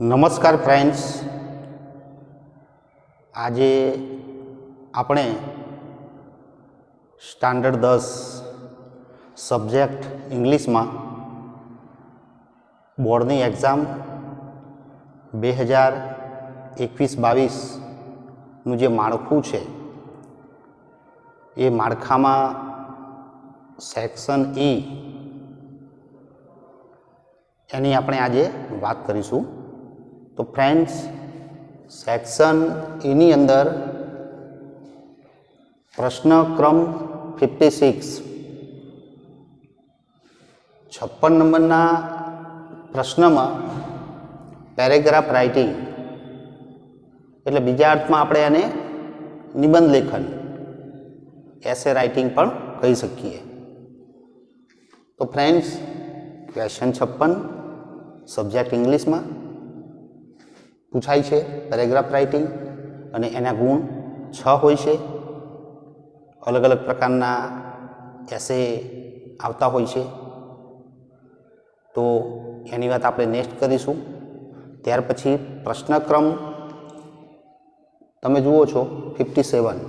નમસ્કાર ફ્રેન્ડ્સ, આજે આપણે સ્ટાન્ડર્ડ 10 સબ્જેક્ટ ઇંગ્લિશમાં બોર્ડની એક્ઝામ 2021-22નું જે માળખું છે એ માળખામાં સેક્શન ઈ એની આપણે આજે વાત કરીશું। તો ફ્રેન્ડ્સ, સેક્શન ઈની અંદર પ્રશ્ન ક્રમ 56 નંબરના પ્રશ્નમાં પેરેગ્રાફ રાઇટિંગ એટલે બીજા અર્થમાં આપણે એને નિબંધ લેખન એસે રાઇટિંગ પણ કહી શકીએ। તો ફ્રેન્ડ્સ, ક્વેશ્ચન 56 સબ્જેક્ટ ઇંગ્લિશમાં પૂછાય છે પેરેગ્રાફ રાઇટિંગ અને એના ગુણ 6 હોય છે। અલગ અલગ પ્રકારના એસે આવતા હોય છે, તો એની વાત આપણે નેક્સ્ટ કરીશું। ત્યાર પછી પ્રશ્નક્રમ તમે જુઓ છો 57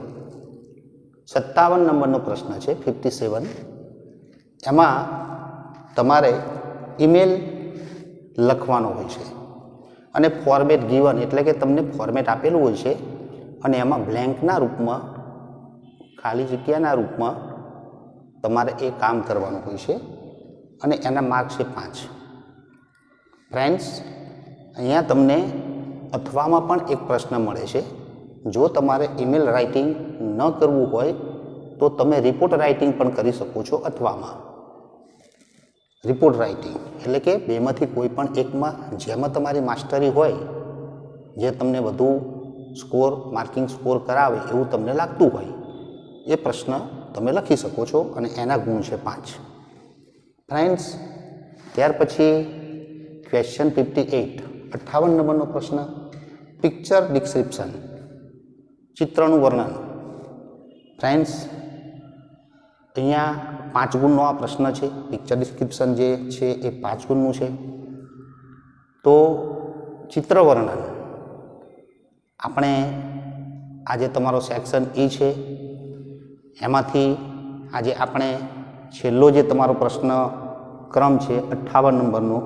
નંબરનો પ્રશ્ન છે 57। એમાં તમારે ઈમેલ લખવાનો હોય છે અને ફોર્મેટ ગીવન એટલે કે તમને ફોર્મેટ આપેલું હોય છે અને એમાં બ્લેન્કના રૂપમાં, ખાલી જગ્યાના રૂપમાં તમારે એ કામ કરવાનું હોય છે અને એના માર્ક છે 5। ફ્રેન્ડ્સ, અહીંયા તમને અથવામાં પણ એક પ્રશ્ન મળે છે। જો તમારે ઈમેલ રાઇટિંગ ન કરવું હોય તો તમે રિપોર્ટ રાઇટિંગ પણ કરી શકો છો અથવામાં। રિપોર્ટ રાઇટિંગ એટલે કે બેમાંથી કોઈ પણ એકમાં જેમાં તમારી માસ્ટરી હોય, જે તમને વધુ માર્કિંગ સ્કોર કરાવે એવું તમને લાગતું હોય એ પ્રશ્ન તમે લખી શકો છો અને એના ગુણ છે 5। ફ્રેન્ડ્સ, ત્યાર પછી ક્વેશ્ચન 58 નંબરનો પ્રશ્ન પિક્ચર ડિસ્ક્રિપ્શન ચિત્રનું વર્ણન। ફ્રેન્ડ્સ, અહીંયા 5 ગુણનો આ પ્રશ્ન છે। પિક્ચર ડિસ્ક્રિપ્શન જે છે એ 5 ગુણનું છે। તો ચિત્ર વર્ણન આપણે આજે તમારો સેક્શન ઈ છે એમાંથી આજે આપણે છેલ્લો જે તમારો પ્રશ્ન ક્રમ છે 58 નંબરનો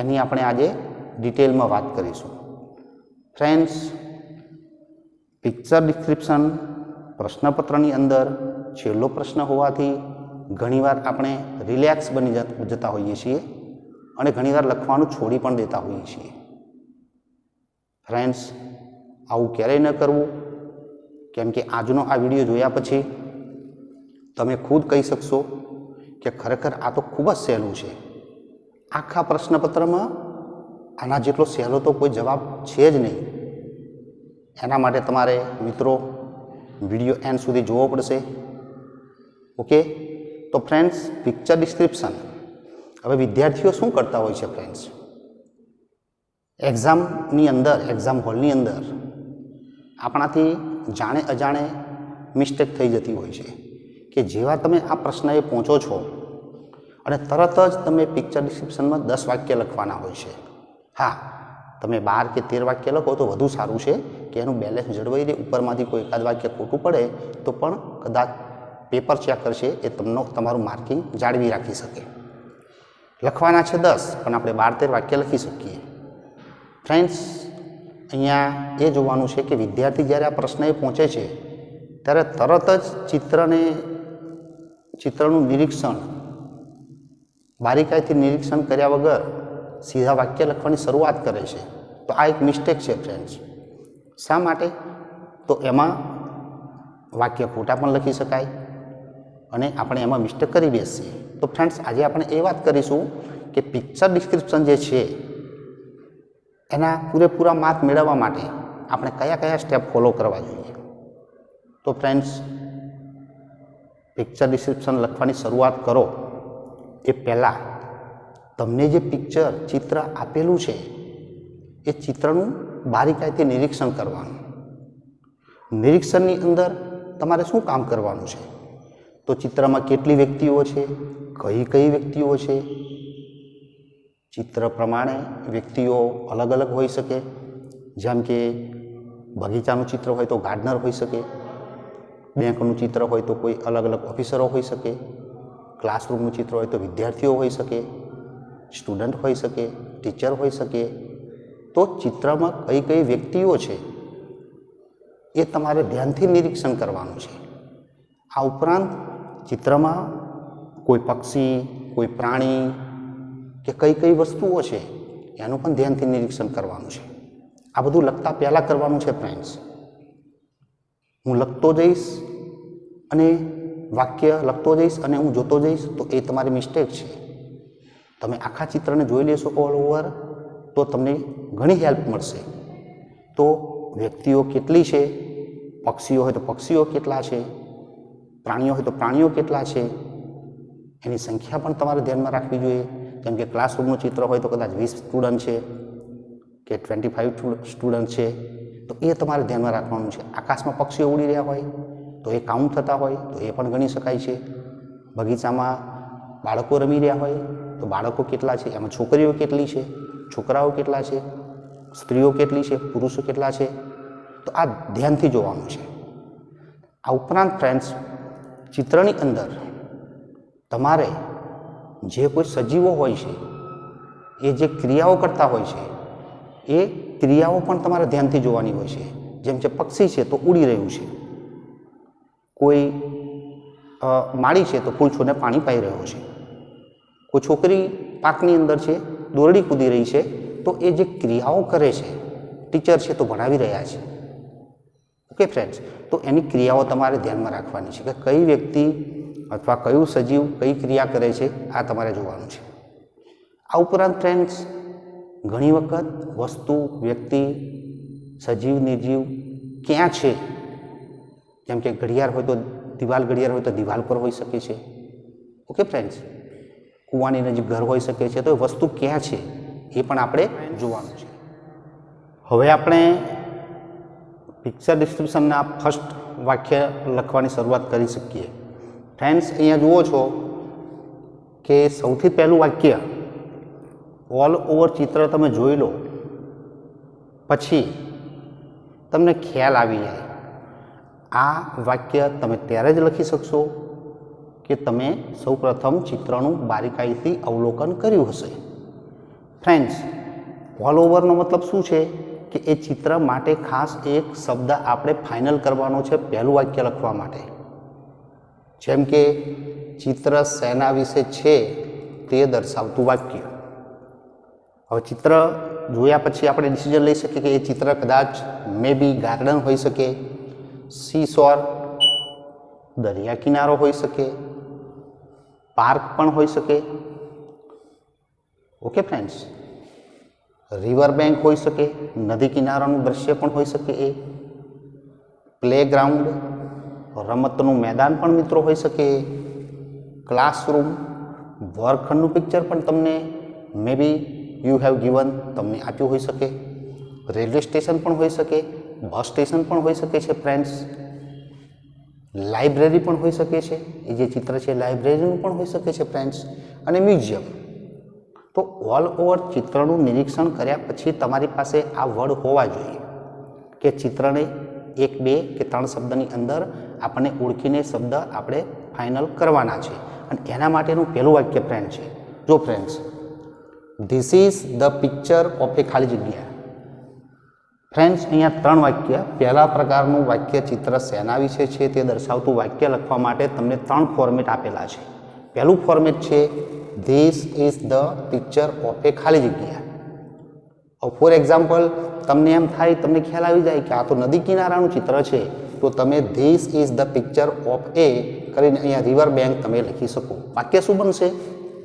એની આપણે આજે ડિટેલમાં વાત કરીશું। ફ્રેન્ડ્સ, પિક્ચર ડિસ્ક્રિપ્શન પ્રશ્નપત્રની અંદર છેલ્લો પ્રશ્ન હોવાથી ઘણીવાર આપણે રિલેક્સ બની જતા હોઈએ છીએ અને ઘણીવાર લખવાનું છોડી પણ દેતા હોઈએ છીએ। ફ્રેન્ડ્સ, આવું ક્યારેય ન કરવું, કેમ કે આજનો આ વિડીયો જોયા પછી તમે ખુદ કહી શકશો કે ખરેખર આ તો ખૂબ જ સહેલું છે। આખા પ્રશ્નપત્રમાં આના જેટલો સહેલો તો કોઈ જવાબ છે જ નહીં। એના માટે તમારે મિત્રો વિડીયો એન્ડ સુધી જોવો પડશે। ઓકે, તો ફ્રેન્ડ્સ, પિક્ચર ડિસ્ક્રિપ્શન હવે વિદ્યાર્થીઓ શું કરતા હોય છે ફ્રેન્ડ્સ, એક્ઝામની અંદર, એક્ઝામ હોલની અંદર આપણાથી જાણે અજાણે મિસ્ટેક થઈ જતી હોય છે કે જેવા તમે આ પ્રશ્નએ પહોંચો છો અને તરત જ તમે પિક્ચર ડિસ્ક્રિપ્શનમાં 10 વાક્ય લખવાના હોય છે। હા, તમે 12 કે 13 વાક્ય લખો તો વધુ સારું છે કે એનું બેલેન્સ જળવાઈ રહે। ઉપરમાંથી કોઈ એકાદ વાક્ય ખોટું પડે તો પણ કદાચ પેપર ચેક કરશે એ તમારું માર્કિંગ જાળવી રાખી શકે। લખવાના છે 10 પણ આપણે 12-13 વાક્ય લખી શકીએ। ફ્રેન્ડ્સ, અહીંયા એ જોવાનું છે કે વિદ્યાર્થી જ્યારે આ પ્રશ્નએ પહોંચે છે ત્યારે તરત જ ચિત્રનું નિરીક્ષણ, બારીકાઈથી નિરીક્ષણ કર્યા વગર સીધા વાક્ય લખવાની શરૂઆત કરે છે। તો આ એક મિસ્ટેક છે ફ્રેન્ડ્સ। શા માટે? તો એમાં વાક્ય ખોટા પણ લખી શકાય અને આપણે એમાં મિસ્ટેક કરી બેસીએ। તો ફ્રેન્ડ્સ, આજે આપણે એ વાત કરીશું કે પિક્ચર ડિસ્ક્રિપ્શન જે છે એના પૂરેપૂરા માર્ક મેળવવા માટે આપણે કયા કયા સ્ટેપ ફોલો કરવા જોઈએ। તો ફ્રેન્ડ્સ, પિક્ચર ડિસ્ક્રિપ્શન લખવાની શરૂઆત કરો એ પહેલાં તમને જે ચિત્ર આપેલું છે એ ચિત્રનું બારીકાઈથી નિરીક્ષણ કરવાનું। નિરીક્ષણની અંદર તમારે શું કામ કરવાનું છે? તો ચિત્રમાં કેટલી વ્યક્તિઓ છે, કઈ કઈ વ્યક્તિઓ છે, ચિત્ર પ્રમાણે વ્યક્તિઓ અલગ અલગ હોઈ શકે, જેમ કે બગીચાનું ચિત્ર હોય તો ગાર્ડનર હોઈ શકે, બેંકનું ચિત્ર હોય તો કોઈ અલગ અલગ ઓફિસરો હોઈ શકે, ક્લાસરૂમનું ચિત્ર હોય તો વિદ્યાર્થીઓ હોઈ શકે, સ્ટુડન્ટ હોઈ શકે, ટીચર હોઈ શકે. તો ચિત્રમાં કઈ કઈ વ્યક્તિઓ છે એ તમારે ધ્યાનથી નિરીક્ષણ કરવાનું છે. આ ઉપરાંત ચિત્રમાં કોઈ પક્ષી, કોઈ પ્રાણી કે કઈ કઈ વસ્તુઓ છે એનું પણ ધ્યાનથી નિરીક્ષણ કરવાનું છે. આ બધું લખતા પહેલાં કરવાનું છે ફ્રેન્ડ્સ. હું લખતો જઈશ અને વાક્ય લખતો જઈશ અને હું જોતો જઈશ તો એ તમારી મિસ્ટેક છે. તમે આખા ચિત્રને જોઈ લેશો ઓલ ઓવર તો તમને ઘણી હેલ્પ મળશે. તો વ્યક્તિઓ કેટલી છે, પક્ષીઓ હોય તો પક્ષીઓ કેટલા છે, પ્રાણીઓ હોય તો પ્રાણીઓ કેટલા છે, એની સંખ્યા પણ તમારે ધ્યાનમાં રાખવી જોઈએ. જેમ કે ક્લાસરૂમનું ચિત્ર હોય તો કદાચ 20 સ્ટુડન્ટ છે કે 25 સ્ટુડન્ટ છે, તો એ તમારે ધ્યાનમાં રાખવાનું છે. આકાશમાં પક્ષીઓ ઉડી રહ્યા હોય તો એ કાઉન્ટ થતા હોય તો એ પણ ગણી શકાય છે. બગીચામાં બાળકો રમી રહ્યા હોય તો બાળકો કેટલા છે, એમાં છોકરીઓ કેટલી છે, છોકરાઓ કેટલા છે, સ્ત્રીઓ કેટલી છે, પુરુષો કેટલા છે, તો આ ધ્યાનથી જોવાનું છે. આ ઉપરાંત ફ્રેન્ડ્સ, ચિત્રની અંદર તમારે જે કોઈ સજીવો હોય છે એ જે ક્રિયાઓ કરતા હોય છે એ ક્રિયાઓ પણ તમારે ધ્યાનથી જોવાની હોય છે. જેમ કે પક્ષી છે તો ઉડી રહ્યું છે, કોઈ માળી છે તો ફૂલ છોડને પાણી પાઈ રહ્યો છે, કોઈ છોકરી પાકની અંદર છે દોરડી કૂદી રહી છે, તો એ જે ક્રિયાઓ કરે છે, ટીચર છે તો ભણાવી રહ્યા છે. ઓકે ફ્રેન્ડ્સ, તો એની ક્રિયાઓ તમારે ધ્યાનમાં રાખવાની છે કે કઈ વ્યક્તિ અથવા કયું સજીવ કઈ ક્રિયા કરે છે, આ તમારે જોવાનું છે. આ ઉપરાંત ફ્રેન્ડ્સ, ઘણી વખત વસ્તુ, વ્યક્તિ, સજીવ, નિર્જીવ ક્યાં છે, જેમ કે ઘડિયાળ હોય તો ઘડિયાળ હોય તો દિવાલ પર હોઈ શકે છે. ઓકે ફ્રેન્ડ્સ, કૂવાની નજીક ઘર હોઈ શકે છે, તો એ વસ્તુ ક્યાં છે એ પણ આપણે જોવાનું છે. હવે આપણે પિક્ચર ડિસ્ક્રિપ્શનના ફર્સ્ટ વાક્ય લખવાની શરૂઆત કરી શકીએ. ફ્રેન્ડ્સ, અહીંયા જુઓ છો કે સૌથી પહેલું વાક્ય ઓલ ઓવર ચિત્ર તમે જોઈ લો પછી તમને ખ્યાલ આવી જાય. આ વાક્ય તમે ત્યારે જ લખી શકશો કે તમે સૌપ્રથમ ચિત્રનું બારીકાઈથી અવલોકન કર્યું હશે. ફ્રેન્ડ્સ, ઓલ ઓવરનો મતલબ શું છે કે એ ચિત્ર માટે ખાસ એક શબ્દ આપણે ફાઇનલ કરવાનો છે પહેલું વાક્ય લખવા માટે. જેમ કે ચિત્ર શેના વિશે છે તે દર્શાવતું વાક્ય. હવે ચિત્ર જોયા પછી આપણે ડિસિઝન લઈ શકીએ કે એ ચિત્ર કદાચ મે બી ગાર્ડન હોઈ શકે, સીશોર દરિયા કિનારો હોઈ શકે, પાર્ક પણ હોઈ શકે. ઓકે ફ્રેન્ડ્સ, રિવર બેંક હોઈ શકે, નદી કિનારાનું દ્રશ્ય પણ હોઈ શકે, એ પ્લેગ્રાઉન્ડ રમતનું મેદાન પણ મિત્રો હોઈ શકે, ક્લાસરૂમ વર્ગખંડનું પિક્ચર પણ તમને મે બી યુ હેવ ગિવન તમને આપ્યું હોઈ શકે, રેલવે સ્ટેશન પણ હોઈ શકે, બસ સ્ટેશન પણ હોઈ શકે છે. ફ્રેન્ડ્સ, લાઇબ્રેરી પણ હોઈ શકે છે, એ જે ચિત્ર છે લાઇબ્રેરીનું પણ હોઈ શકે છે. ફ્રેન્ડ્સ, અને મ્યુઝિયમ. તો ઓલ ઓવર ચિત્રનું નિરીક્ષણ કર્યા પછી તમારી પાસે આ વર્ડ હોવા જોઈએ કે ચિત્રને 1, 2 કે 3 શબ્દની અંદર આપણને ઓળખીને શબ્દ આપણે ફાઇનલ કરવાના છે. અને એના માટેનું પહેલું વાક્ય ફ્રેન્ડ છે. જો friends, this is the picture of a ખાલી જગ્યા. ફ્રેન્ડ્સ, અહીંયા 3 વાક્ય. પહેલા પ્રકારનું વાક્ય ચિત્ર શેના વિશે છે તે દર્શાવતું વાક્ય લખવા માટે તમને 3 ફોર્મેટ આપેલા છે. પહેલું ફોર્મેટ છે this is the picture of a ખાલી જગ્યા. ફોર એક્ઝામ્પલ, તમને એમ થાય, તમને ખ્યાલ આવી જાય કે આ તો નદી કિનારાનું ચિત્ર છે, તો તમે this is the picture of a કરીને અહીંયા રિવર બેંક તમે લખી શકો. વાક્ય શું બનશે?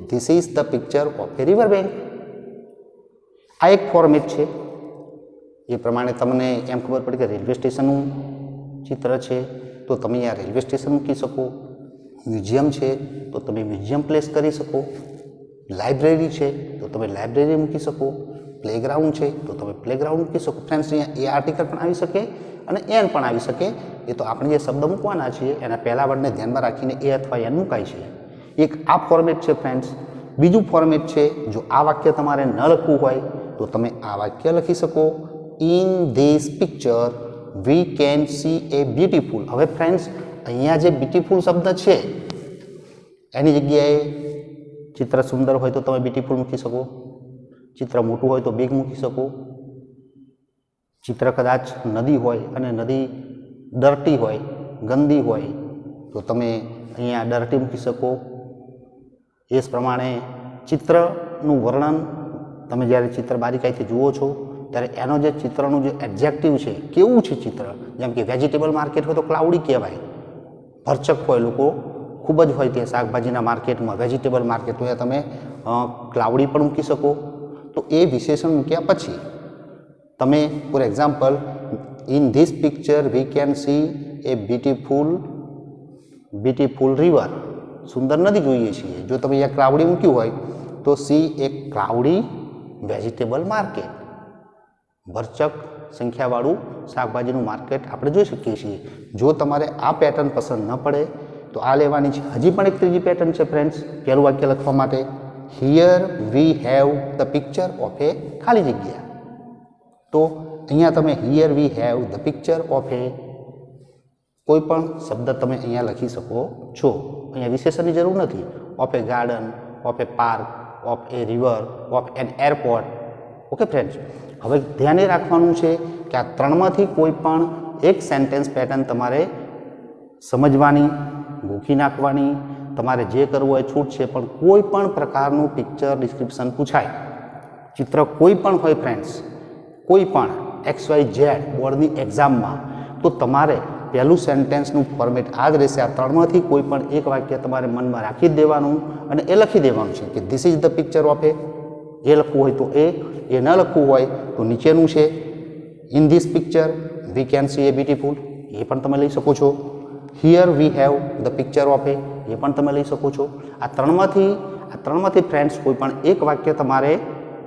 This is the picture of a river bank. આ એક ફોર્મેટ છે. એ પ્રમાણે તમને એમ ખબર પડી કે રેલવે સ્ટેશનનું ચિત્ર છે તો તમે અહીંયા રેલવે સ્ટેશન મૂકી શકો, મ્યુઝિયમ છે તો તમે મ્યુઝિયમ પ્લેસ કરી શકો, લાઇબ્રેરી છે તો તમે લાઇબ્રેરી મૂકી શકો, પ્લેગ્રાઉન્ડ છે તો તમે પ્લેગ્રાઉન્ડ મૂકી શકો. ફ્રેન્ડ્સ, અહીંયા એ આર્ટિકલ પણ આવી શકે અને એન પણ આવી શકે. એ તો આપણે જે શબ્દ મૂકવાના છીએ એના પહેલા વર્ડને ધ્યાનમાં રાખીને એ અથવા એન મુકાય છે. એક આ ફોર્મેટ છે ફ્રેન્ડ્સ. બીજું ફોર્મેટ છે, જો આ વાક્ય તમારે ન લખવું હોય તો તમે આ વાક્ય લખી શકો, in this picture we can see a beautiful. હવે ફ્રેન્ડ્સ, અહીંયા જે બ્યુટીફુલ શબ્દ છે એની જગ્યાએ ચિત્ર સુંદર હોય તો તમે બ્યુટીફુલ મૂકી શકો, ચિત્ર મોટું હોય તો બિગ મૂકી શકો, ચિત્ર કદાચ નદી હોય અને નદી ડર્ટી હોય, ગંદી હોય તો તમે અહીંયા ડર્ટી મૂકી શકો. એ જ પ્રમાણે ચિત્રનું વર્ણન તમે જ્યારે ચિત્ર બારીકાઈથી જુઓ છો ત્યારે એનો જે ચિત્રનું જે એડજેક્ટિવ છે, કેવું છે ચિત્ર, જેમ કે વેજીટેબલ માર્કેટ હોય તો ક્લાઉડી કહેવાય, ભરચક હોય, લોકો ખૂબ જ હોય તે શાકભાજીના માર્કેટમાં, વેજીટેબલ માર્કેટ હોય તમે ક્લાઉડી પણ મૂકી શકો. તો એ વિશેષણ મૂક્યા પછી તમે for example, in this picture we can see a beautiful river, સુંદર નદી જોઈએ છીએ. જો તમે અહીંયા ક્લાઉડી મૂક્યું હોય તો સી એ ક્લાઉડી વેજીટેબલ માર્કેટ, ભરચક સંખ્યાવાળું શાકભાજીનું માર્કેટ આપણે જોઈ શકીએ છીએ. જો તમારે આ પેટર્ન પસંદ ન પડે તો આ લેવાની છે. હજી પણ એક ત્રીજી પેટર્ન છે ફ્રેન્ડ્સ પહેલું વાક્ય લખવા માટે. Here we have the picture of a ખાલી જગ્યા. તો અહીંયા તમે here we have the picture of a કોઈ પણ શબ્દ તમે અહીંયા લખી શકો છો. અહીંયા વિશેષણની જરૂર નથી. Of a garden, of a park, of a river, of an airport. Okay friends, હવે ધ્યાને રાખવાનું છે કે આ ત્રણમાંથી કોઈ પણ એક સેન્ટેન્સ પેટર્ન તમારે સમજવાની, ગોખી નાખવાની, તમારે જે કરવું હોય છૂટ છે. પણ કોઈ પણ પ્રકારનું પિક્ચર ડિસ્ક્રિપ્શન પૂછાય, ચિત્ર કોઈ પણ હોય ફ્રેન્ડ્સ, કોઈ પણ XYZ બોર્ડની એક્ઝામમાં, તો તમારે પહેલું સેન્ટેન્સનું ફોર્મેટ આ જ રહેશે. આ ત્રણમાંથી કોઈ પણ એક વાક્ય તમારે મનમાં રાખી જ દેવાનું અને એ લખી દેવાનું છે કે this is the picture of a. એ લખવું હોય તો એ ન લખવું હોય તો નીચેનું છે, in this picture we can see a beautiful, એ પણ તમે લઈ શકો છો. Here we have the picture of a પણ તમે લઈ શકો છો. આ ત્રણમાંથી ફ્રેન્ડ્સ કોઈ પણ એક વાક્ય તમારે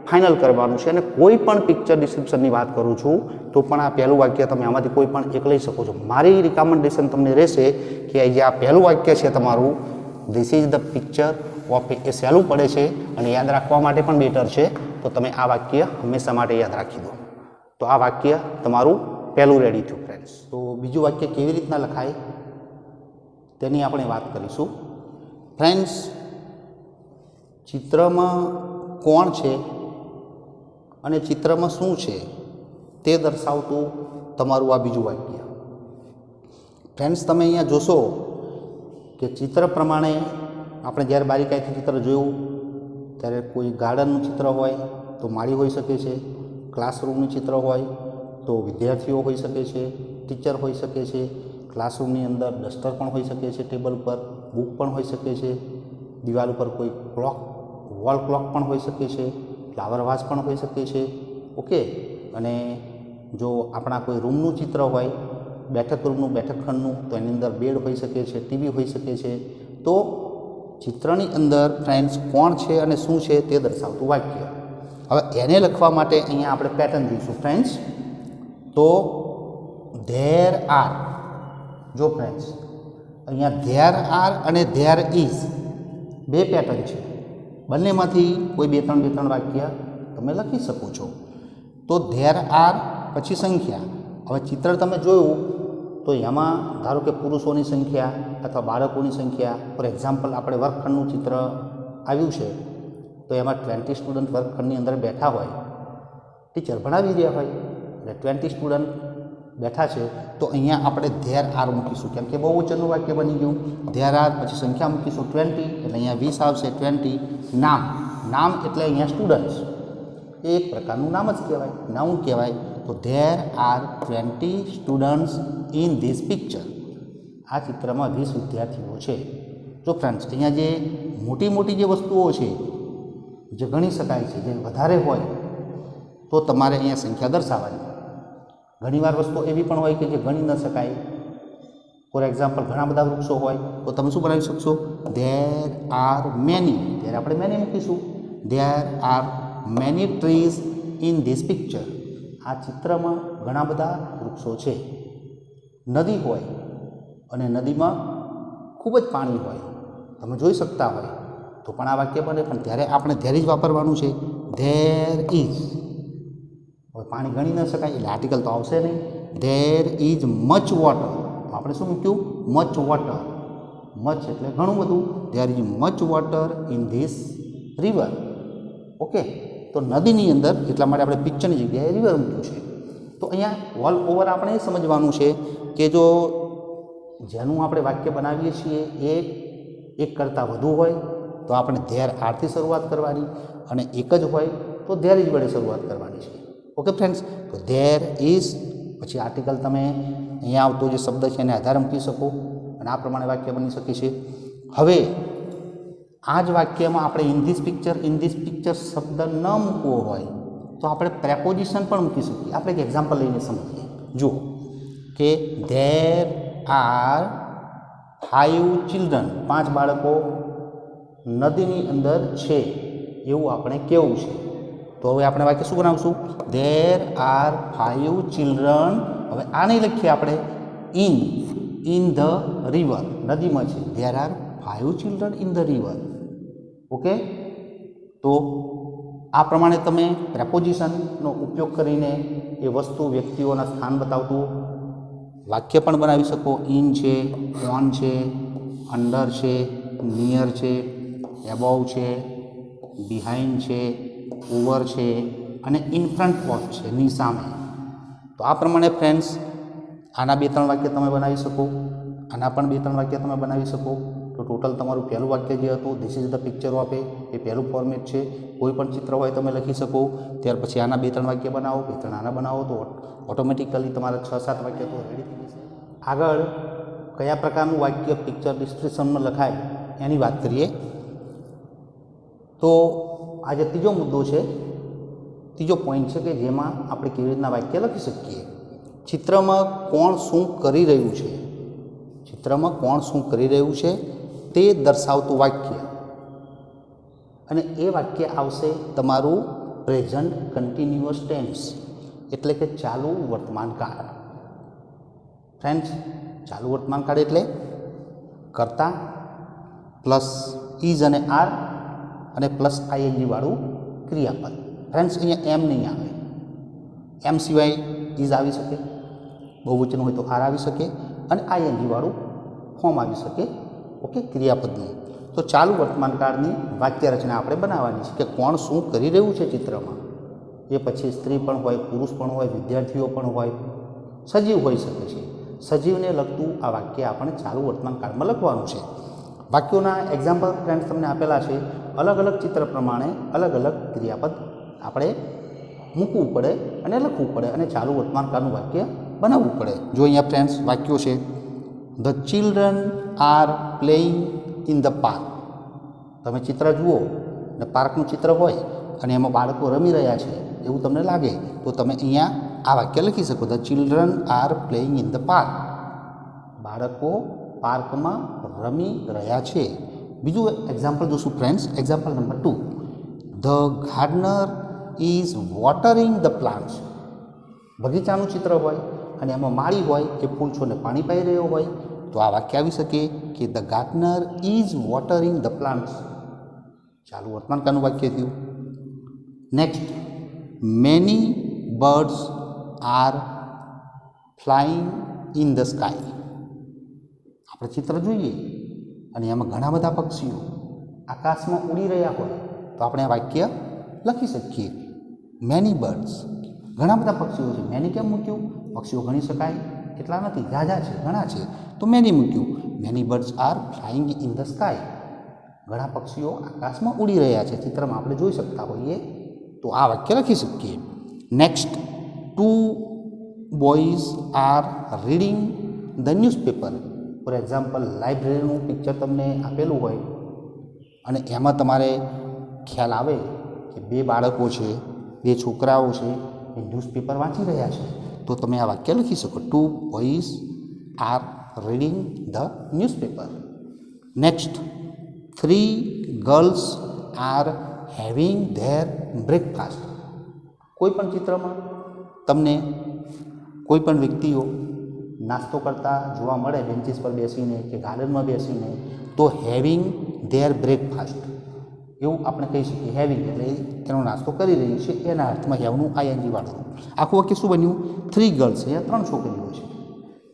ફાઇનલ કરવાનું છે. અને કોઈ પણ પિક્ચર ડિસ્ક્રિપ્શનની વાત કરું છું તો પણ આ પહેલું વાક્ય તમે આમાંથી કોઈ પણ એક લઈ શકો છો. મારી રિકમેન્ડેશન તમને રહેશે કે જે આ પહેલું વાક્ય છે તમારું, this is the picture of a સહેલું પડે છે અને યાદ રાખવા માટે પણ બેટર છે. તો તમે આ વાક્ય હંમેશા માટે યાદ રાખી દો. તો આ વાક્ય તમારું પહેલું રેડી થયું ફ્રેન્ડ્સ. તો બીજું વાક્ય કેવી રીતના લખાય તેની આપણે વાત કરીશું. ફ્રેન્ડ્સ, ચિત્રમાં કોણ છે અને ચિત્રમાં શું છે તે દર્શાવતું તમારું આ બીજું વાક્ય. ફ્રેન્ડ્સ, તમે અહીંયા જોશો કે ચિત્ર પ્રમાણે આપણે જ્યારે બારીકાઈથી ચિત્ર જોયું ત્યારે કોઈ ગાર્ડનનું ચિત્ર હોય તો માળી હોઈ શકે છે, ક્લાસરૂમનું ચિત્ર હોય તો વિદ્યાર્થીઓ હોઈ શકે છે, ટીચર હોઈ શકે છે, ક્લાસરૂમની અંદર ડસ્ટર પણ હોઈ શકે છે, ટેબલ પર બુક પણ હોઈ શકે છે, દિવાલ ઉપર કોઈ ક્લોક, વોલ ક્લોક પણ હોઈ શકે છે, ફ્લાવર વાસ પણ હોઈ શકે છે. ઓકે, અને જો આપણા કોઈ રૂમનું ચિત્ર હોય, બેઠક રૂમનું, બેઠક ખંડનું, તો એની અંદર બેડ હોઈ શકે છે, ટીવી હોઈ શકે છે. તો ચિત્રની અંદર ફ્રેન્ડ્સ કોણ છે અને શું છે તે દર્શાવતું વાક્ય. હવે એને લખવા માટે અહીંયા આપણે પેટર્ન જોઈશું ફ્રેન્ડ્સ. તો ધેર આર, જો ફ્રેન્ડ્સ અહીંયા ધેર આર અને ધેર ઇઝ બે પેટર્ન છે. બંનેમાંથી કોઈ બે ત્રણ વાક્ય તમે લખી શકો છો. તો ધેર આર પછી સંખ્યા. હવે ચિત્ર તમે જોયું તો એમાં ધારો કે પુરુષોની સંખ્યા અથવા બાળકોની સંખ્યા, ફોર એક્ઝામ્પલ આપણે વર્ગખંડનું ચિત્ર આવ્યું છે તો એમાં 20 સ્ટુડન્ટ વર્ગખંડની અંદર બેઠા હોય, ટીચર ભણાવી રહ્યા હોય એટલે 20 સ્ટુડન્ટ બેઠા છે. તો અહીંયા આપણે ધેર આર મૂકીશું, કેમ કે બહુવચનનું વાક્ય બની ગયું. ધેર આર પછી સંખ્યા મૂકીશું 20, એટલે અહીંયા 20 આવશે. 20 નામ એટલે અહીંયા સ્ટુડન્ટ્સ, એ એક પ્રકારનું નામ જ કહેવાય, નાઉન કહેવાય. તો there are 20 students in this picture. આ ચિત્રમાં 20 વિદ્યાર્થીઓ છે. જો ફ્રેન્ડ્સ અહીંયા જે મોટી જે વસ્તુઓ છે જે ગણી શકાય છે, જે વધારે હોય તો તમારે અહીંયા સંખ્યા દર્શાવવાની. ઘણીવાર વસ્તુઓ એવી પણ હોય કે જે ગણી ન શકાય. ફોર એક્ઝામ્પલ ઘણા બધા વૃક્ષો હોય તો તમે શું બનાવી શકશો? ધેર આર મેની, ત્યારે આપણે મેની મૂકીશું. There are many trees in this picture. આ ચિત્રમાં ઘણા બધા વૃક્ષો છે. નદી હોય અને નદીમાં ખૂબ જ પાણી હોય, તમે જોઈ શકતા હોય તો પણ આ વાક્ય બને, પણ ત્યારે આપણે ધેર જ વાપરવાનું છે. ધેર ઇઝ, હવે પાણી ગણી ન શકાય એટલે આર્ટિકલ તો આવશે નહીં. ધેર ઇઝ મચ વોટર, આપણે શું મૂક્યું? Much water. મચ એટલે ઘણું બધું. There is much water in this river. Okay, તો નદીની અંદર, એટલા માટે આપણે પિક્ચરની જગ્યાએ રિવર મૂક્યું છે. તો અહીંયા ઓલ ઓવર આપણે એ સમજવાનું છે કે જો જેનું આપણે વાક્ય બનાવીએ છીએ એ એક કરતાં વધુ હોય તો આપણે ધેર આરથી શરૂઆત કરવાની, અને એક જ હોય તો ધેર ઇઝ વડે શરૂઆત કરવાની છે. ઓકે ફ્રેન્ડ્સ, તો ધેર ઇઝ પછી આર્ટિકલ તમે અહીંયા આવતો જે શબ્દ છે એને આધારે મૂકી શકો અને આ પ્રમાણે વાક્ય બની શકે છે. હવે આ જ વાક્યમાં આપણે ઇન ધીસ પિક્ચર શબ્દ ન મૂકવો હોય તો આપણે પ્રેપોઝિશન પણ મૂકી શકીએ. આપણે એક એક્ઝામ્પલ લઈને સમજીએ. જુઓ કે ધેર આર 5 ચિલ્ડ્રન, 5 બાળકો નદીની અંદર છે એવું આપણે કહેવું છે. તો હવે આપણે વાક્ય શું બનાવશું? There are 5 children. હવે આ નહીં લખીએ આપણે ઇન ધ રિવર, નદીમાં છે. There are 5 children in the river. Okay, તો આ પ્રમાણે તમે પ્રેપોઝિશનનો ઉપયોગ કરીને એ વસ્તુ વ્યક્તિઓના સ્થાન બતાવતું વાક્ય પણ બનાવી શકો. ઇન છે, ઓન છે, અંડર છે, નિયર છે, એબોવ છે, બિહાઇન્ડ છે, ઓવર છે અને ઇન ફ્રન્ટ ઓફ છે, ની સામે. તો આ પ્રમાણે ફ્રેન્ડ્સ આના 2-3 વાક્ય તમે બનાવી શકો, આના પણ 2-3 વાક્ય તમે બનાવી શકો. તો ટોટલ તમારું પહેલું વાક્ય જે હતું this is the picture of a પહેલું ફોર્મેટ છે. કોઈ પણ ચિત્ર હોય તમે લખી શકો. ત્યાર પછી આના 2-3 વાક્ય બનાવો, 2-3 આના બનાવો તો ઓટોમેટિકલી તમારા 6-7 વાક્ય તો રેડી થઈ જશે. આગળ કયા પ્રકારનું વાક્ય પિક્ચર ડિસ્ક્રિપ્શનમાં લખાય એની વાત કરીએ. તો આ જે ત્રીજો મુદ્દો છે, ત્રીજો પોઈન્ટ છે કે જેમાં આપણે કેવી રીતના વાક્ય લખી શકીએ. ચિત્રમાં કોણ શું કરી રહ્યું છે, ચિત્રમાં કોણ શું કરી રહ્યું છે તે દર્શાવતું વાક્ય, અને એ વાક્ય આવશે તમારું પ્રેઝન્ટ કન્ટિન્યુઅસ ટેન્સ એટલે કે ચાલુ વર્તમાન કાળ. ફ્રેન્ડ્સ, ચાલુ વર્તમાન કાળ એટલે કર્તા પ્લસ ઇઝ અને આર અને પ્લસ આઈએનજી વાળું ક્રિયાપદ. ફ્રેન્ડ્સ, અહીંયા એમ નહીં આવે. એમ સિવાય ઇઝ આવી શકે, બહુવચન હોય તો આર આવી શકે અને આઈએનજી વાળું ફોર્મ આવી શકે. ઓકે, ક્રિયાપદનું. તો ચાલુ વર્તમાન કાળની વાક્ય રચના આપણે બનાવવાની છે કે કોણ શું કરી રહ્યું છે ચિત્રમાં. એ પછી સ્ત્રી પણ હોય, પુરુષ પણ હોય, વિદ્યાર્થીઓ પણ હોય, સજીવ હોઈ શકે છે. સજીવને લગતું આ વાક્ય આપણે ચાલુ વર્તમાન કાળમાં લખવાનું છે. વાક્યોના એક્ઝામ્પલ ફ્રેન્ડ્સ તમને આપેલા છે. અલગ અલગ ચિત્ર પ્રમાણે અલગ અલગ ક્રિયાપદ આપણે મૂકવું પડે અને લખવું પડે અને ચાલુ વર્તમાન કાળનું વાક્ય બનાવવું પડે. જો અહીંયા ફ્રેન્ડ્સ વાક્યો છે, the children are playing in the park. તમે ચિત્ર જુઓ ને પાર્કનું ચિત્ર હોય અને એમાં બાળકો રમી રહ્યા છે એવું તમને લાગે તો તમે અહીંયા આ વાક્ય લખી શકો. The children are playing in the park. બાળકો પાર્કમાં રમી રહ્યા છે. બીજું એક્ઝામ્પલ જોશું friends. Example number 2, the gardener is watering the plants. બગીચાનું ચિત્ર હોય અને એમાં માળી હોય, એ ફૂલ છોડને પાણી પાઈ રહ્યો હોય તો આ વાક્ય આવી શકે કે the gardener is watering the plants. ચાલુ વર્તમાન કાળનું વાક્ય થયું. Next, many birds are flying in the sky. આપણે ચિત્ર જોઈએ અને એમાં ઘણા બધા પક્ષીઓ આકાશમાં ઉડી રહ્યા હોય તો આપણે આ વાક્ય લખી શકીએ. મેની બર્ડ્સ, ઘણા બધા પક્ષીઓ છે. મેની કેમ મૂક્યું? પક્ષીઓ ગણી શકાય એટલા નથી, ઝાઝા છે, ઘણા છે તો મેની મૂક્યું. Many birds are flying in the sky. ઘણા પક્ષીઓ આકાશમાં ઉડી રહ્યા છે, ચિત્રમાં આપણે જોઈ શકતા હોઈએ તો આ વાક્ય લખી શકીએ. Next, 2 boys are reading the newspaper. For example, લાઇબ્રેરીનું પિક્ચર તમને આપેલું હોય અને એમાં તમારે ખ્યાલ આવે કે 2 બાળકો છે, 2 છોકરાઓ છે, એ ન્યૂઝપેપર વાંચી રહ્યા છે તો તમે આ વાક્ય લખી શકો. 2 boys are reading the newspaper. Next, 3 girls are having there breakfast. કોઈ પણ ચિત્રમાં તમને કોઈ પણ વ્યક્તિઓ નાસ્તો કરતા જોવા મળે બેન્ચીસ પર બેસીને કે ગાર્ડનમાં બેસીને તો હેવિંગ ધેર બ્રેકફાસ્ટ એવું આપણે કહી શકીએ. હેવિંગ એટલે તેનો નાસ્તો કરી રહી છે એના અર્થમાં હેવનું આઈએનજી વાળું. આખું વાક્ય શું બન્યું? 3 ગર્લ્સ, અહીંયા 3 છોકરીઓ છે.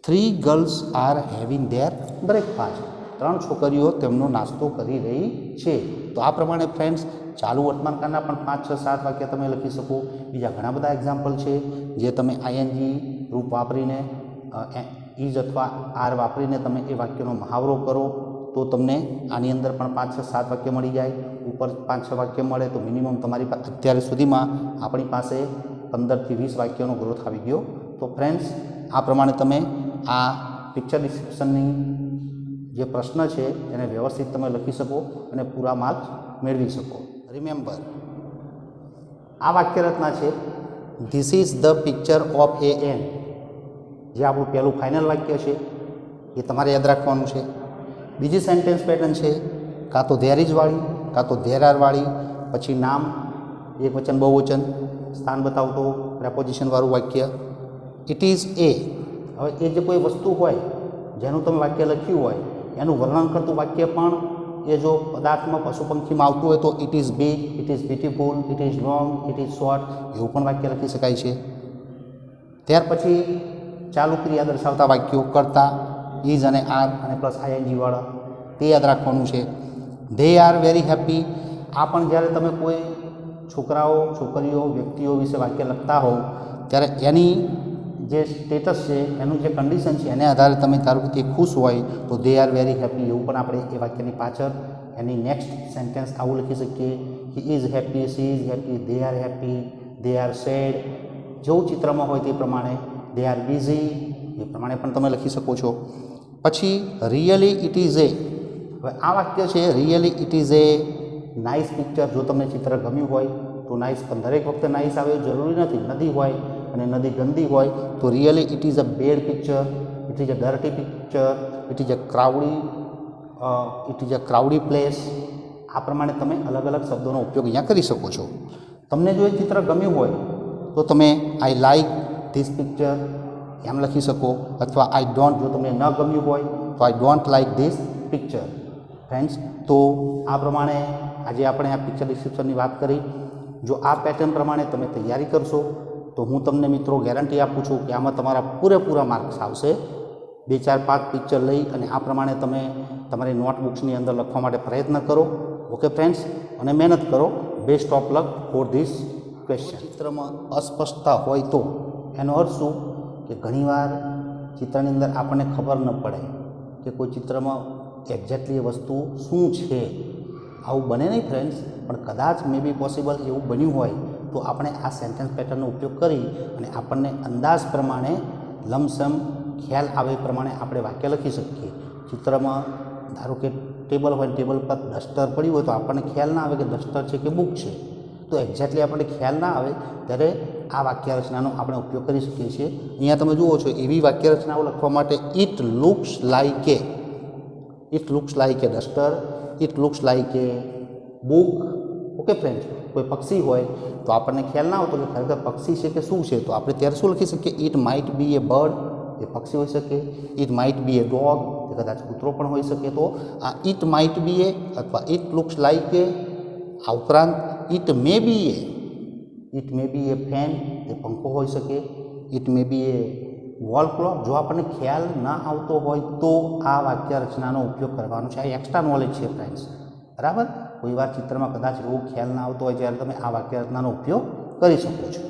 3 girls are having there breakfast. 3 છોકરીઓ તેમનો નાસ્તો કરી રહી છે. તો આ પ્રમાણે ફ્રેન્ડ્સ ચાલુ વર્તમાનકાળના પણ 5, 6, 7 વાક્ય તમે લખી શકો. બીજા ઘણા બધા એક્ઝામ્પલ છે જે તમે આઈએનજી રૂપ વાપરીને ઇઝ અથવા આર વાપરીને તમે એ વાક્યનો મહાવરો કરો તો તમને આની અંદર પણ 5, 6, 7 વાક્ય મળી જાય. ઉપર 5, 6 વાક્ય મળે તો મિનિમમ તમારી પાસે અત્યાર સુધીમાં આપણી પાસે 15 થી 20 વાક્યોનો ગ્રોથ આવી ગયો. તો ફ્રેન્ડ્સ આ પ્રમાણે તમે આ પિક્ચર ડિસ્ક્રિપ્શનની જે પ્રશ્ન છે એને વ્યવસ્થિત તમે લખી શકો અને પૂરા માર્ક્સ મેળવી શકો. રિમેમ્બર, આ વાક્ય રચના છે this is the picture of a an, જે આપણું પહેલું ફાઇનલ વાક્ય છે એ તમારે યાદ રાખવાનું છે. બીજી સેન્ટેન્સ પેટર્ન છે કાં તો ધેર ઇઝ વાળી, કાં તો ધેર આર વાળી, પછી નામ, એક વચન બહુવચન, સ્થાન બતાવતો પ્રેપોઝિશનવાળું વાક્ય. ઇટ ઇઝ એ, હવે એ જે કોઈ વસ્તુ હોય જેનું તમે વાક્ય લખ્યું હોય એનું વર્ણન કરતું વાક્ય પણ એ જો પદાર્થમાં પશુ પંખીમાં આવતું હોય તો it is big, it is beautiful, it is long, it is short, એવું પણ વાક્ય લખી શકાય છે. ત્યાર પછી ચાલુ ક્રિયા દર્શાવતા વાક્યો કરતા ઇઝ અને આર અને પ્લસ આઈએનજી વાળા, તે યાદ રાખવાનું છે. ધે આર વેરી હેપી, આ પણ જ્યારે તમે કોઈ છોકરાઓ, છોકરીઓ, વ્યક્તિઓ વિશે વાક્ય લખતા હોવ ત્યારે એની જે સ્ટેટસ છે, એનું જે કન્ડિશન છે એને આધારે તમે ધારો કે તે ખુશ હોય તો દે આર વેરી હેપી એવું પણ આપણે એ વાક્યની પાછળ એની નેક્સ્ટ સેન્ટેન્સ આવું લખી શકીએ. He is happy, she is happy, they are happy, they are sad, જેવું ચિત્રમાં હોય તે પ્રમાણે. દે આર બિઝી, એ પ્રમાણે પણ તમે લખી શકો છો. પછી રિયલી ઇટ ઇઝ એ, હવે આ વાક્ય છે really it is a nice picture. જો તમને ચિત્ર ગમ્યું હોય તો નાઇસ, પણ દરેક વખતે નાઇસ આવે જરૂરી નથી. નદી હોય અને નદી ગંદી હોય તો really it is a bad picture, it is a dirty picture, it is a crowdy place. આ પ્રમાણે તમે અલગ અલગ શબ્દોનો ઉપયોગ અહીંયા કરી શકો છો. તમને જો એ ચિત્ર ગમ્યું હોય તો તમે આઈ લાઇક ધીસ પિક્ચર એમ લખી શકો, અથવા આઈ ડોન્ટ, જો તમને ન ગમ્યું હોય તો I don't like this picture. Friends, તો આ પ્રમાણે આજે આપણે આ પિક્ચર ડિસ્ક્રિપ્શનની વાત કરી. જો આ પેટર્ન પ્રમાણે તમે તૈયારી કરશો તો હું તમને મિત્રો ગેરંટી આપું છું કે આમાં તમારા પૂરેપૂરા માર્ક્સ આવશે. 2, 4, 5 પિક્ચર લઈ અને આ પ્રમાણે તમે તમારી નોટબુક્સની અંદર લખવા માટે પ્રયત્ન કરો. ઓકે ફ્રેન્ડ્સ, અને મહેનત કરો. Best of luck for this question. ચિત્રમાં અસ્પષ્ટતા હોય તો એનો અર્થ શું કે ઘણીવાર ચિત્રની અંદર આપણને ખબર ન પડે કે કોઈ ચિત્રમાં એક્ઝેક્ટલી એ વસ્તુ શું છે. આવું બને નહીં ફ્રેન્ડ્સ, પણ કદાચ મે બી પોસિબલ એવું બન્યું હોય તો આપણે આ સેન્ટેન્સ પેટર્નનો ઉપયોગ કરી અને આપણને અંદાજ પ્રમાણે લમસમ ખ્યાલ આવે એ પ્રમાણે આપણે વાક્ય લખી શકીએ. ચિત્રમાં ધારો કે ટેબલ હોય, ટેબલ પર ડસ્ટર પડ્યું હોય તો આપણને ખ્યાલ ના આવે કે ડસ્ટર છે કે બુક છે. તો એક્ઝેક્ટલી આપણને ખ્યાલ ના આવે ત્યારે આ વાક્ય રચનાનો આપણે ઉપયોગ કરી શકીએ છીએ. અહીંયા તમે જુઓ છો એવી વાક્ય રચનાઓ લખવા માટે it looks like A, it looks like A duster, it looks like A book. Okay friends, કોઈ પક્ષી હોય તો આપણને ખ્યાલ ના આવતો કે ખરેખર પક્ષી છે કે શું છે, તો આપણે ત્યારે શું લખી શકીએ? It might be a bird, એ પક્ષી હોઈ શકે. It might be a dog, એ કદાચ કૂતરો પણ હોઈ શકે. તો આ ઇટ માઇટ બી એ અથવા ઇટ લુક્સ લાઇક એ, આ ઉપરાંત it may be A fan, એ પંખો હોઈ શકે. It may be a wall clock. જો આપણને ખ્યાલ ના આવતો હોય તો આ વાક્ય રચનાનો ઉપયોગ કરવાનો છે. આ એક્સ્ટ્રા નોલેજ છે ફ્રેન્ડ્સ, બરાબર. કોઈ વાર ચિત્રમાં કદાચ એવો ખ્યાલ ના આવતો હોય ત્યારે તમે આ વાક્ય રચનાનો ઉપયોગ કરી શકો છો.